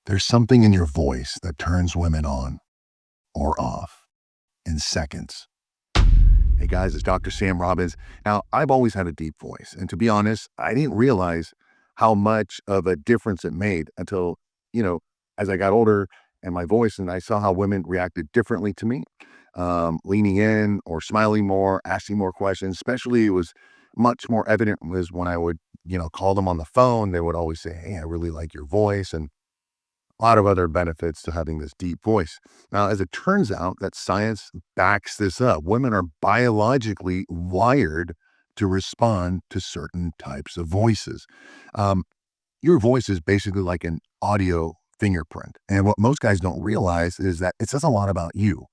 There's something in your voice that turns women on or off in seconds. Hey guys, it's Dr. Sam Robbins. Now, I've always had a deep voice. And to be honest, I didn't realize how much of a difference it made until, you know, as I got older and my voice, and I saw how women reacted differently to me, leaning in or smiling more, asking more questions. Especially, it was much more evident was when I would, call them on the phone. They would always say, "Hey, I really like your voice." And a lot of other benefits to having this deep voice. Now, as it turns out, that science backs this up. Women are biologically wired to respond to certain types of voices. Um, your voice is basically like an audio fingerprint. And what most guys don't realize is that it says a lot about you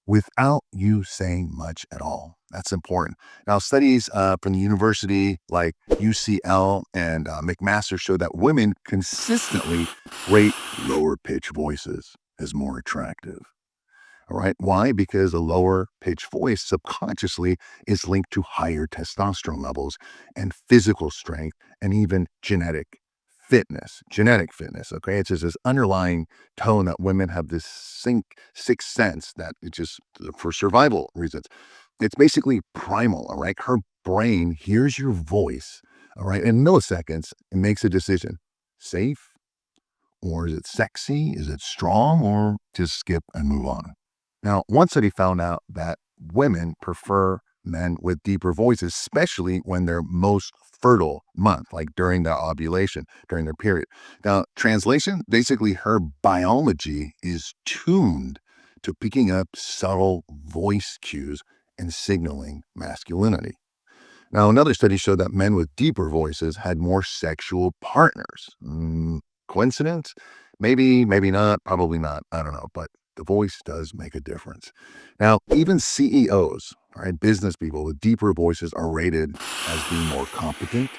without you saying much at all. That's important. Now, studies from the university like UCL and McMaster show that women consistently rate lower pitch voices as more attractive. All right. Why? Because a lower pitch voice subconsciously is linked to higher testosterone levels and physical strength and even genetic fitness. Okay. It's just this underlying tone that women have this sixth sense that it just for survival reasons. It's basically primal. All right. Her brain hears your voice. All right. In milliseconds, it makes a decision: safe, or is it sexy? Is it strong? Or just skip and move on? Now, one study found out that women prefer men with deeper voices, especially when they're most fertile month, like during their ovulation, during their period. Now, translation, basically her biology is tuned to picking up subtle voice cues and signaling masculinity. Now, another study showed that men with deeper voices had more sexual partners. Coincidence? Maybe, maybe not, probably not. I don't know. But the voice does make a difference. Now, even CEOs, right, business people with deeper voices are rated as being more competent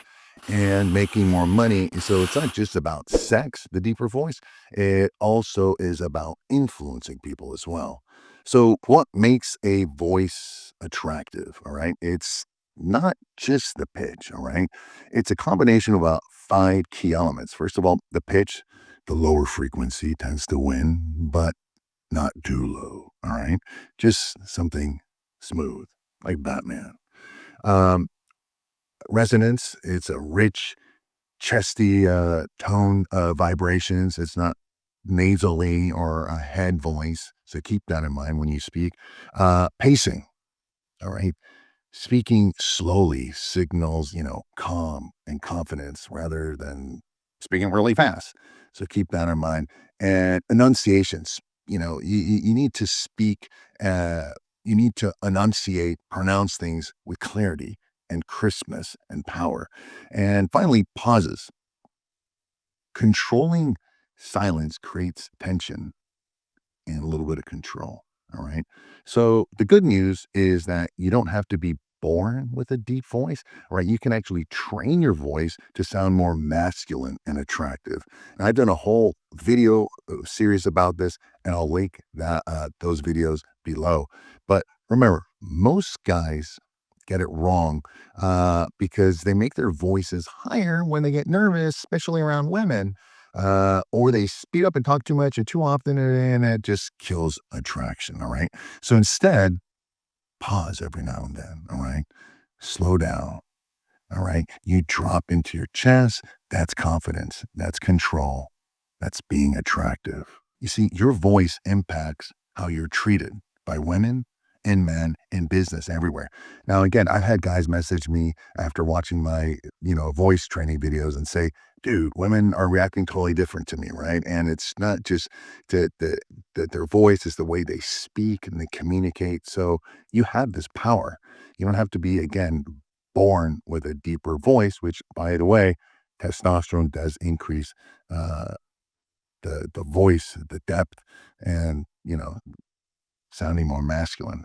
and making more money. So it's not just about sex, the deeper voice, it also is about influencing people as well. So, what makes a voice attractive? All right. It's not just the pitch. All right. It's a combination of about five key elements. First of all, the pitch, the lower frequency tends to win, but not too low. All right. Just something smooth, like Batman. Um, Resonance, it's a rich, chesty tone vibrations. It's not nasally or a head voice. So keep that in mind when you speak. Pacing. All right. Speaking slowly signals, calm and confidence rather than speaking really fast. So keep that in mind. And enunciations, you need to speak, you need to enunciate, pronounce things with clarity and crispness and power. And finally, pauses. Controlling silence creates tension and a little bit of control. All right. So the good news is that you don't have to be born with a deep voice, right? You can actually train your voice to sound more masculine and attractive. And I've done a whole video series about this, and I'll link those videos below. But remember, most guys get it wrong because they make their voices higher when they get nervous, especially around women, or they speed up and talk too much and too often, and it just kills attraction. All right. So instead, pause every now and then. All right. Slow down. All right. You drop into your chest. That's confidence. That's control. That's being attractive. You see, your voice impacts how you're treated by women and men in business everywhere. Now, again, I've had guys message me after watching my, voice training videos and say, dude, women are reacting totally different to me, right? And it's not just that their voice is the way they speak and they communicate. So you have this power. You don't have to be, again, born with a deeper voice, which, by the way, testosterone does increase uh, the voice, the depth, and sounding more masculine.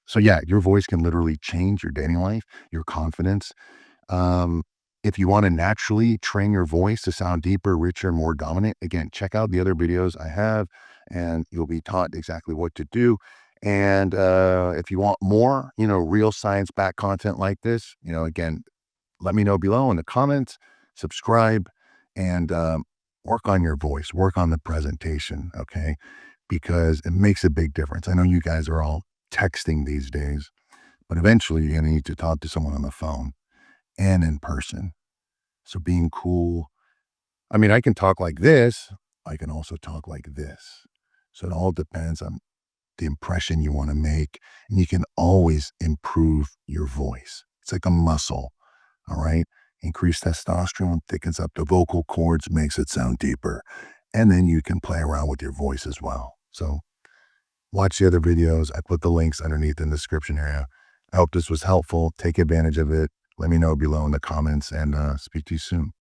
So yeah, your voice can literally change your dating life, your confidence. Um, if you want to naturally train your voice to sound deeper, richer, and more dominant, again, check out the other videos I have, and you'll be taught exactly what to do. And if you want more, real science-backed content like this, again, let me know below in the comments. Subscribe, and work on your voice, work on the presentation, okay? Because it makes a big difference. I know you guys are all texting these days, but eventually you're going to need to talk to someone on the phone and in person. So being cool. I mean, I can talk like this. I can also talk like this. So it all depends on the impression you want to make. And you can always improve your voice. It's like a muscle. All right. Increased testosterone thickens up the vocal cords, makes it sound deeper. And then you can play around with your voice as well. So watch the other videos. I put the links underneath in the description area. I hope this was helpful. Take advantage of it. Let me know below in the comments and speak to you soon.